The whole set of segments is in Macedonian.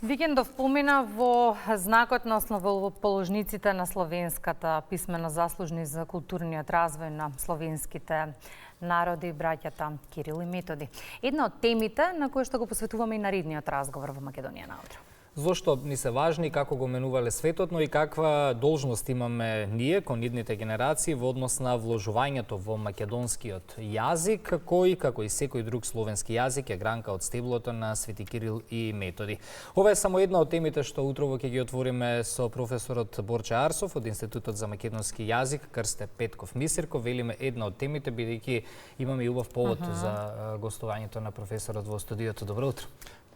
Викендов помина во знакот на основоположниците на словенската писмена, заслужни за културниот развој на словенските народи, браќата Кирил и Методи. Една од темите на кои што го посветуваме и наредниот разговор во Македонија наутро. Зошто ни се важни, како го менувале светот, но и каква должност имаме ние кон идните генерации во однос на вложувањето во македонскиот јазик, кој, како и секој друг словенски јазик, е гранка од стеблото на Свети Кирил и Методи. Ова е само една од темите што утрово ќе ги отвориме со професорот Борче Арсов од Институтот за македонски јазик, Крсте Петков Мисирко. Велиме една од темите, бидејќи имаме и убав повод за гостувањето на професорот во студиото. Добро утро.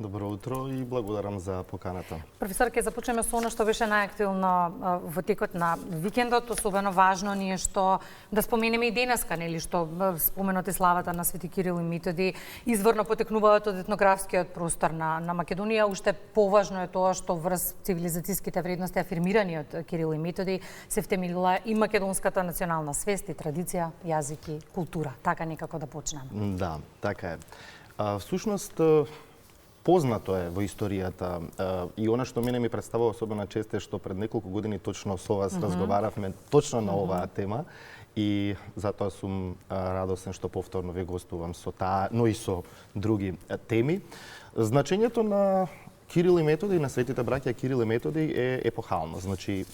Добро утро и благодарам за поканата. Професор, ќе започнеме со оно што беше најактуелно во текот на викендот. Особено важно ни е што да споменеме и денеска, нели, што споменот е славата на Свети Кирил и Методи изворно потекнуваат од етнографскиот простор на Македонија. Уште поважно е тоа што врз цивилизацијските вредности афирмирани од Кирил и Методи се втемелила и македонската национална свест и традиција, јазик и култура. Така некако да почнеме. Да, така е. Всушност, познато е во историјата и она што мене ми представува особено често е што пред неколку години точно со вас разговаравме точно на оваа тема и затоа сум радосен што повторно ве гостувам со таа, но и со други теми. Значењето на Кирил и Методи, на светите браќа Кирил и Методи е епохално. Значи,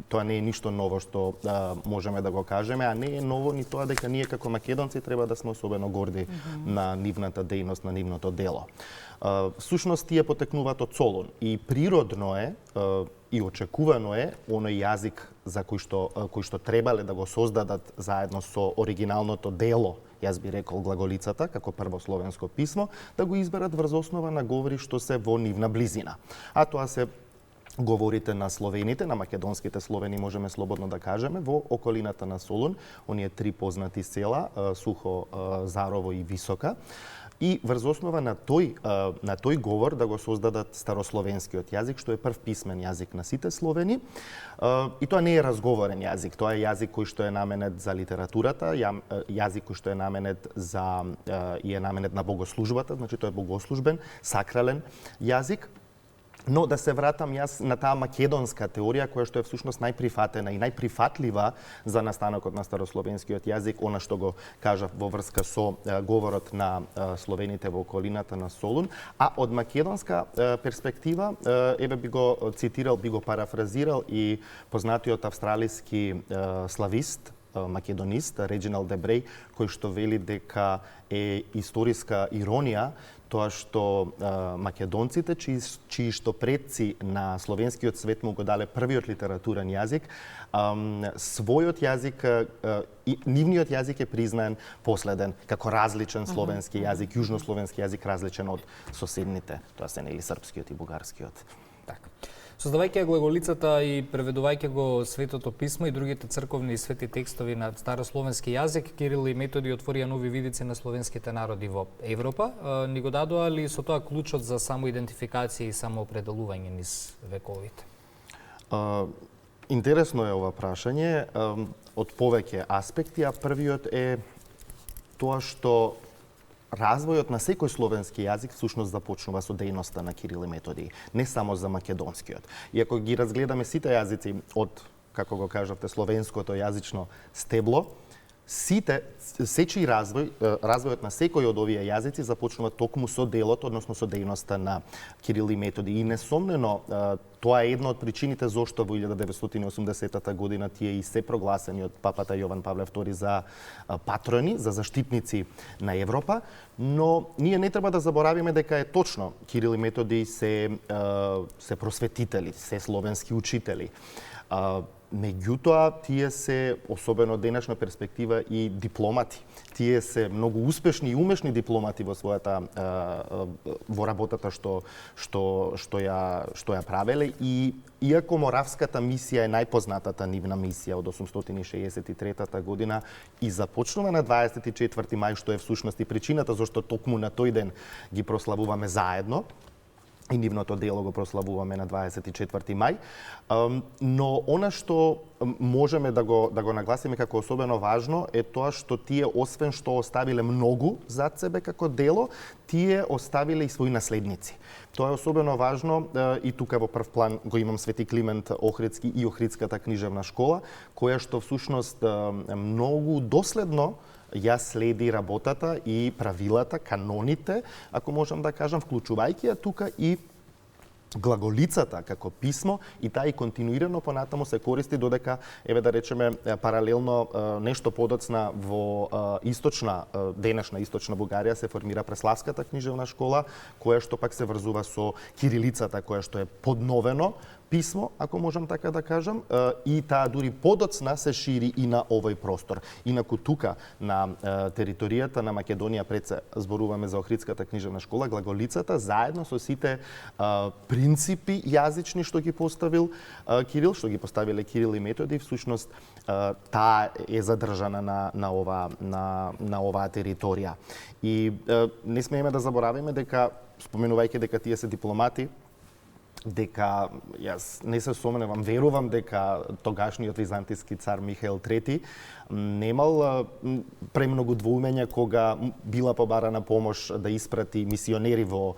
тоа не е ништо ново што можеме да го кажеме, а не е ново ни тоа дека ние како македонци треба да сме особено горди на нивната дејност, на нивното дело. Всушност, тие потекнуваат од Солун и природно е и очекувано е оној јазик за кој што требале да го создадат заедно со оригиналното дело, јас би рекол глаголицата, како прво словенско писмо, да го изберат врз основа на говори што се во нивна близина. А тоа се говорите на словените, на македонските словени, можеме слободно да кажеме, во околината на Солун, оние три познати села, Сухо, Зарово и Висока. И врз основа на тој говор да го создадат старословенскиот јазик, што е прв писмен јазик на сите словени. И тоа не е разговорен јазик, тоа е јазик кој што е наменет за литературата, јазик кој што е наменет на богослужбата, значи тоа е богослужбен, сакрален јазик. Но да се вратам јас на таа македонска теорија која што е всушност најприфатена и најприфатлива за настанокот на старословенскиот јазик, она што го кажав во врска со говорот на словените во околината на Солун, а од македонска перспектива еве би го цитирал, би го парафразирал и познатиот австралиски славист, македонист Реджинал Дебреј, кој што вели дека е историска иронија тоа што македонците, чии што предци на словенскиот свет му го дале првиот литературен јазик, својот јазик, нивниот јазик е признаен последен како различен словенски јазик, јужнословенски јазик различен од соседните, тоа се нели српскиот и бугарскиот. Така. Создавајќи глаголицата и преведувајќи го Светото писмо и другите црковни и свети текстови на старословенски јазик, Кирил и Методи отворија нови видици на словенските народи во Европа. Ни го дадоа ли со тоа клучот за самоидентификација и самоопределување низ вековите? Интересно е ова прашање од повеќе аспекти, а првиот е тоа што развојот на секој словенски јазик всушност започнува со дејноста на Кирил и Методи, не само за македонскиот. И ако ги разгледаме сите јазици од, како го кажавте, словенското јазично стебло, сечи развојот на секој од овие јазици започнува токму со делото, односно со дејноста на Кирил и Методи. И несомнено, тоа е една од причините зошто во 1980 година тие и се прогласени од папата Јован Павле II за патрони, за заштитници на Европа, но ние не треба да заборавиме дека е точно Кирил и Методи се просветители, се словенски учители. Меѓутоа, тие се, особено од денешна перспектива, и дипломати. Тие се многу успешни и умешни дипломати во својата во работата што ја правеле, и иако Моравската мисија е најпознатата нивна мисија од 863 година и започнува на 24 мај, што е всушност и причината зашто токму на тој ден ги прославуваме заедно, и нивното дело го прославуваме на 24 мај, но она што можеме да го нагласиме како особено важно е тоа што тие, освен што оставиле многу зад себе како дело, тие оставиле и своји наследници. Тоа е особено важно и тука во прв план го имам Свети Климент Охридски и Охридската книжевна школа, која што всушност многу доследно ја следи работата и правилата, каноните, ако можам да кажам, вклучувајќи ја тука и глаголицата како писмо, и таа и континуирано понатаму се користи, додека, еве да речеме, паралелно нешто подоцна во денешна источна Бугарија се формира Преславската книжевна школа, која што пак се врзува со кирилицата, која што е подновено писмо, ако можам така да кажам, и таа дури подоцна се шири и на овој простор. Инаку тука, на територијата на Македонија, пред се зборуваме за Охридската книжевна школа, глаголицата, заедно со сите принципи јазични што ги поставил Кирил, што ги поставиле Кирил и Методи, всушност таа е задржана на оваа територија. И не смееме да заборавиме дека, споменувајќи дека тие се дипломати, дека јас не се сомневам, верувам дека тогашниот византиски цар Михаил III немал премногу двоумења кога била побарана помош да испрати мисионери во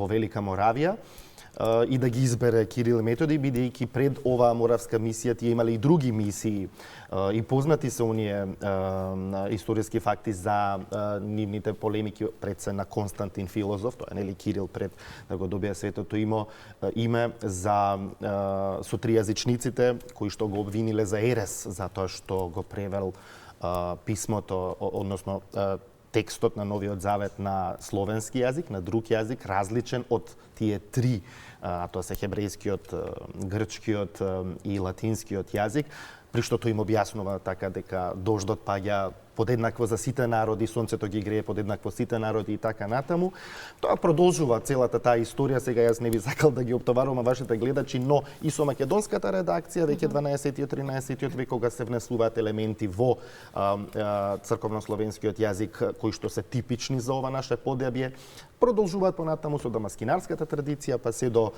Велика Моравија и да ги избере Кирил и Методи, бидејќи пред оваа моравска мисија тие имале и други мисии и познати се оние историски факти за нивните полемики пред се на Константин Филозоф, тоа е нели Кирил пред да го добие светото име за со тријазичниците кои што го обвиниле за ерес затоа што го превел писмото, односно текстот на Новиот Завет на словенски јазик, на друг јазик, различен од тие три, а тоа се хебрејскиот, грчкиот и латинскиот јазик, при што тој им објаснува така дека дождот паѓа подеднакво за сите народи, сонцето ги грее подеднакво сите народи и така натаму. Тоа продолжува целата таа историја, сега јас не би сакал да ги оптоварувам вашите гледачи, но и со македонската редакција веќе 12-13 век кога се внесуваат елементи во црковнословенскиот јазик кои што се типични за ова наше подебје, продолжуваат понатаму со дамаскинарската традиција, па се до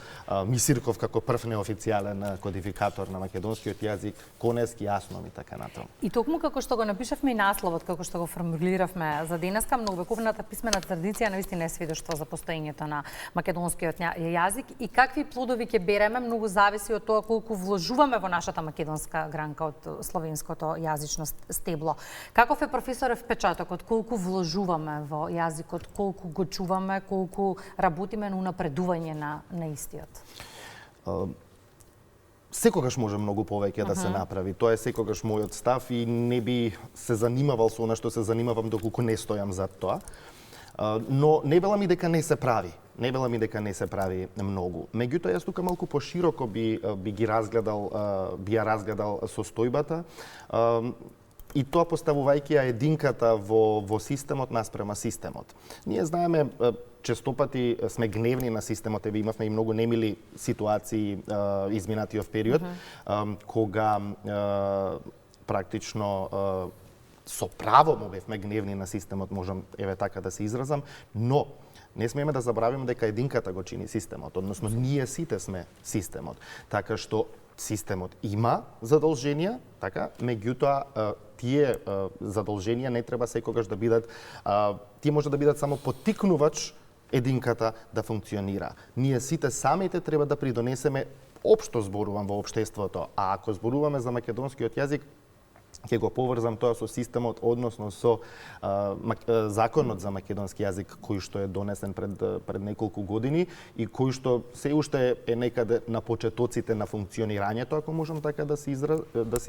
Мисирков како прв неофицијален кодификатор на македонскиот јазик, Конески, Асном и така натаму. И токму како што го напишавме и насловот, како што го формулиравме за денеска, многовековната писмена традиција навистина е сведоштво за постоењето на македонскиот јазик и какви плодови ќе береме многу зависи од тоа колку вложуваме во нашата македонска гранка од словенското јазично стебло. Каков е професоров впечатокот, колку вложуваме во јазикот, колку го чуваме, колку работиме на унапредување на истиот? Секогаш може многу повеќе да се направи. Тоа е секогаш мојот став и не би се занимавал со она што се занимавам доколку не стојам зад тоа. Но не велам и дека не се прави. Не велам и дека не се прави многу. Меѓутоа, јас тука малку пошироко би ја разгледал состојбата. И тоа поставувајќи ја единката во системот наспрема системот. Ние знаеме, честопати сме гневни на системот, еве имавме и многу немили ситуации изминатиот период, кога практично со право му бевме гневни на системот, можам еве така да се изразам, но не смееме да забравиме дека единката го чини системот, односно ние сите сме системот. Така што системот има задолженија, така, меѓутоа тие задолженија не треба секогаш да бидат, тие може да бидат само поттикнувач единката да функционира. Ние сите самите треба да придонесеме, општо зборувам во општеството, а ако зборуваме за македонскиот јазик, ќе го поврзам тоа со системот, односно со законот за македонски јазик кој што е донесен пред неколку години и кој што се уште е некаде на почетоците на функционирањето, ако можам така да се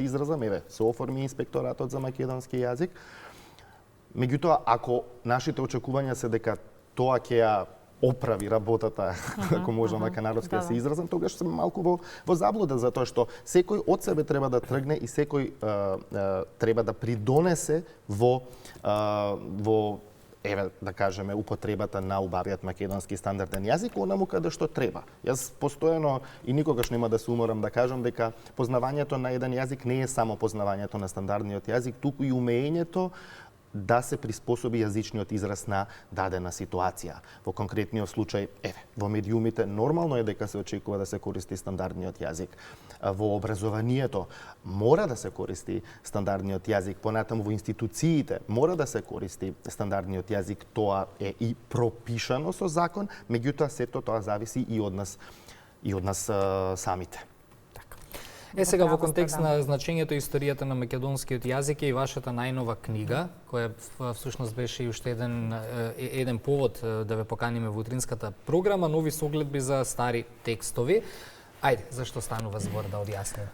изразам, еве, се оформи инспекторатот за македонски јазик. Меѓутоа, ако нашите очекувања се дека тоа ќе ја оправи работата, ако можам дека народски да се изразам, тогаш сме малку во заблуда, затоа што секој од себе треба да тргне и секој треба да придонесе во еве да кажеме употребата на убавиот македонски стандарден јазик онаму каде што треба. Јас постојано и никогаш нема да се уморам да кажам дека познавањето на еден јазик не е само познавањето на стандардниот јазик, туку и умеењето да се приспособи јазичниот израз на дадена ситуација. Во конкретниот случај, во медиумите нормално е дека се очекува да се користи стандардниот јазик. Во образованието мора да се користи стандардниот јазик, понатаму во институциите мора да се користи стандардниот јазик, тоа е и пропишано со закон, меѓутоа сето тоа зависи и од нас самите. Сега во контекст на значењето и историјата на македонскиот јазик е и вашата најнова книга, која всушност беше и уште еден повод да ве поканиме во утринската програма, нови согледби за стари текстови. Ајде, зашто станува збор да одјасниме?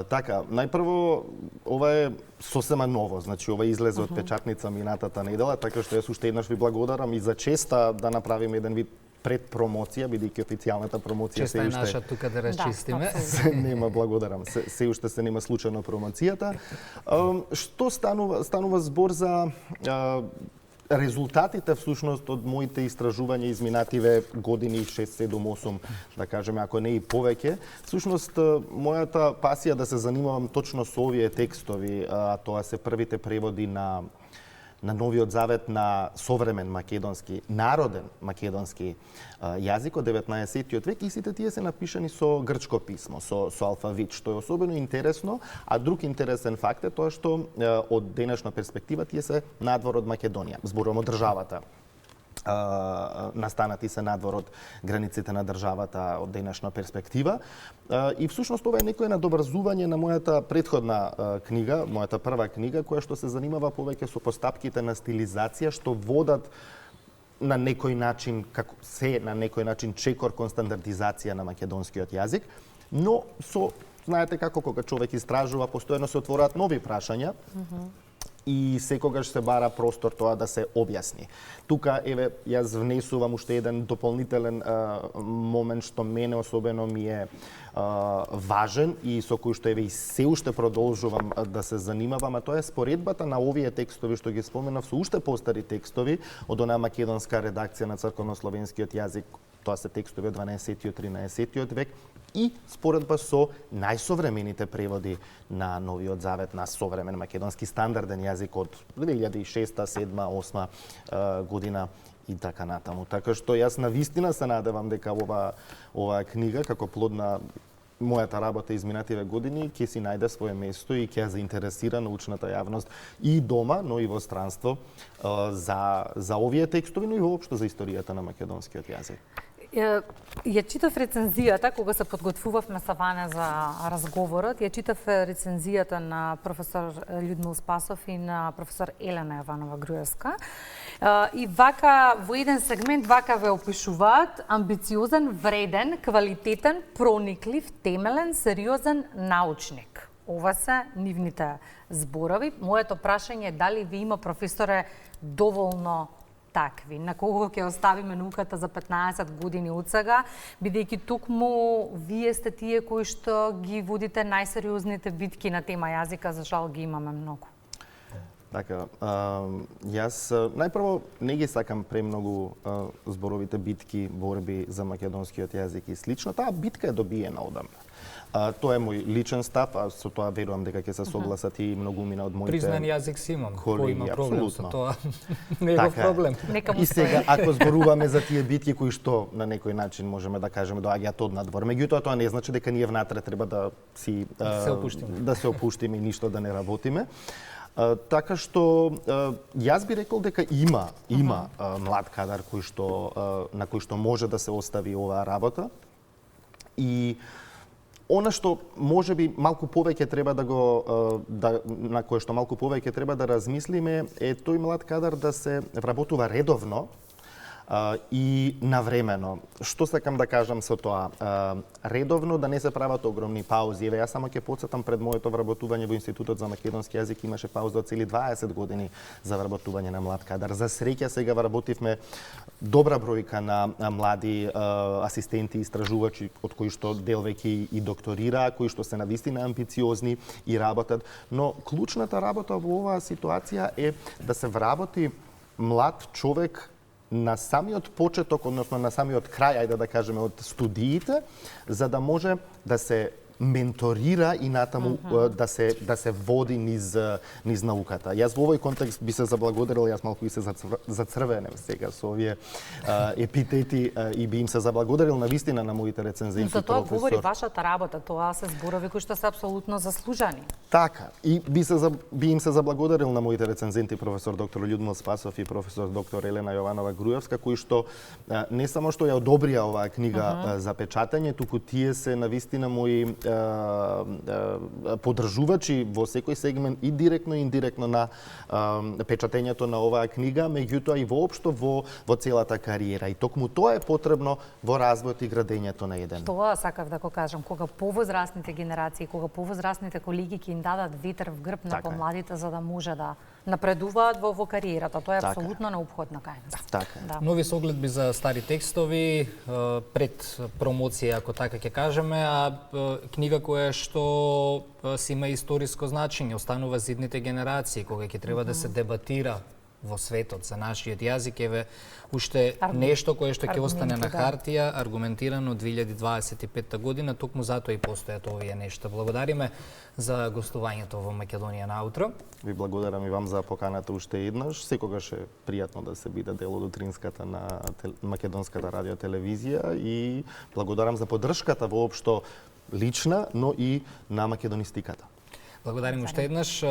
Така, најпрво, ова е сосема ново, значи ова излезе од печатница минатата недела, така што јас уште еднаш ви благодарам и за честа да направиме еден вид пред промоција, бидејќи официјалната промоција честа е наша тука да расчистиме. Нема, благодарам. Се уште се нема случајно промоцијата. Што станува збор за резултатите всушност од моите истражувања изминативе години 6, 7, 8, да кажеме, ако не и повеќе. Всушност, мојата пасија да се занимавам точно со овие текстови, а тоа се првите преводи на Новиот Завет на современ македонски, народен македонски јазик од 19. век, и сите тие се напишани со грчко писмо, со алфавит, што е особено интересно, а друг интересен факт е тоа што од денешна перспектива тие се надвор од Македонија, зборувам од државата. Настанати се надвор од границите на државата од денешна перспектива. И всушност ова е некој надобрзување на мојата претходна книга, мојата прва книга, која што се занимава повеќе со постапките на стилизација, што водат на некој начин, на некој начин чекор кон стандардизација на македонскиот јазик, но знаете како кога човек истражува, постојано се отвораат нови прашања, и секогаш се бара простор тоа да се објасни. Тука, јас внесувам уште еден дополнителен момент што мене особено ми е важен и со кој што и се уште продолжувам да се занимавам, а тоа е споредбата на овие текстови што ги споменав со уште постари текстови од онаа македонска редакција на црковнословенскиот јазик, тоа се текстови од 12. 13. век, и споредба со најсовремените преводи на Новиот Завет на современ македонски стандарден јазик од 2006, 2007, 2008 година и така натаму. Така што јас навистина се надевам дека оваа книга, како плод на мојата работа изминативе години, ќе си најде свое место и ќе ја заинтересира научната јавност и дома, но и во странство за овие текстови, но и воопшто за историјата на македонскиот јазик. Ја читав рецензијата кога се подготвувавме са Ване за разговорот. Ја читав рецензијата на професор Људмил Спасов и на професор Елена Јованова Груевска. И вака во еден сегмент вака ве опишуваат: амбициозен, вреден, квалитетен, прониклив, темелен, сериозен научник. Ова се нивните зборови. Моето прашање е дали ви има, професоре, доволно такви, на кого ќе оставиме науката за 15 години од сега, бидејќи токму вие сте тие кои што ги водите најсериозните битки на тема јазика, за жал ги имаме многу. Така, јас најпрво не ги сакам премногу зборовите битки, борби за македонскиот јазик и слично. Таа битка е добиена одамна. Тоа е мој личен став, а со тоа верувам дека ќе се согласат и многумина од моите признан јазик си имам, кој има проблем абсолютно со тоа. Не е проблем. И сега, ако зборуваме за тие битки кои што на некој начин можеме да кажеме доаѓаат од надвор, меѓутоа тоа не значи дека ние внатре треба да се опуштиме и ништо да не работиме. Така што јас би рекол дека има млад кадар на кој што може да се остави оваа работа, и она што можеби малку повеќе треба на кое што малку повеќе треба да размислиме е тој млад кадар да се вработува редовно и навремено. Што сакам да кажам со тоа? Редовно, да не се прават огромни паузи. Јас само ќе потсетам, пред моето вработување во Институтот за македонски јазик имаше пауза од цели 20 години за вработување на млад кадар. За среќа сега вработивме добра бројка на млади асистенти, истражувачи, од кои што дел веќе и докторира, кои што се навистина амбициозни и работат. Но клучната работа во оваа ситуација е да се вработи млад човек на самиот почеток, односно на самиот крај, ајде да кажеме, од студиите, за да може да се менторира и натаму да се води низ науката. Јас во овој контекст би се заблагодарил, јас малку и се зацрвенем сега со овие епитети и би им се заблагодарил на вистина на моите рецензенти. За тоа говори вашата работа, тоа се зборови кои што се апсолутно заслужени. Така, и би им се заблагодарил на моите рецензенти професор доктор Људмил Спасов и професор доктор Елена Јованова Груевска, кои што не само што ја одобрија оваа книга за печатање, туку тие се навистина мои поддржувачи во секој сегмент и директно и индиректно на печатењето на оваа книга, меѓутоа и воопшто во целата кариера. И токму тоа е потребно во развојот и градењето на еден. Тоа сакав да го кажам, кога повозрастните генерации, кога повозрастните колеги ќе им дадат ветер в грб на помладите за да може да напредуваат во кариерата. Тоа е апсолутно неопходно кај нас. Така. Да. Нови согледби за стари текстови пред промоција, ако така ќе кажеме, а книга која што си има историско значење, останува за идните генерации, кога ќе треба да се дебатира во светот за нашиот јазик, еве уште нешто кое што ќе остане на хартија, аргументирано 2025 година, токму затоа и постојат овие нешта. Благодариме за гостувањето во Македонија наутро. Ви благодарам и вам за поканата уште еднаш. Секогаш е пријатно да се биде дел од утринската на македонската радио телевизија и благодарам за поддршката воопшто лична, но и на македонистиката. Благодарим уште еднаш.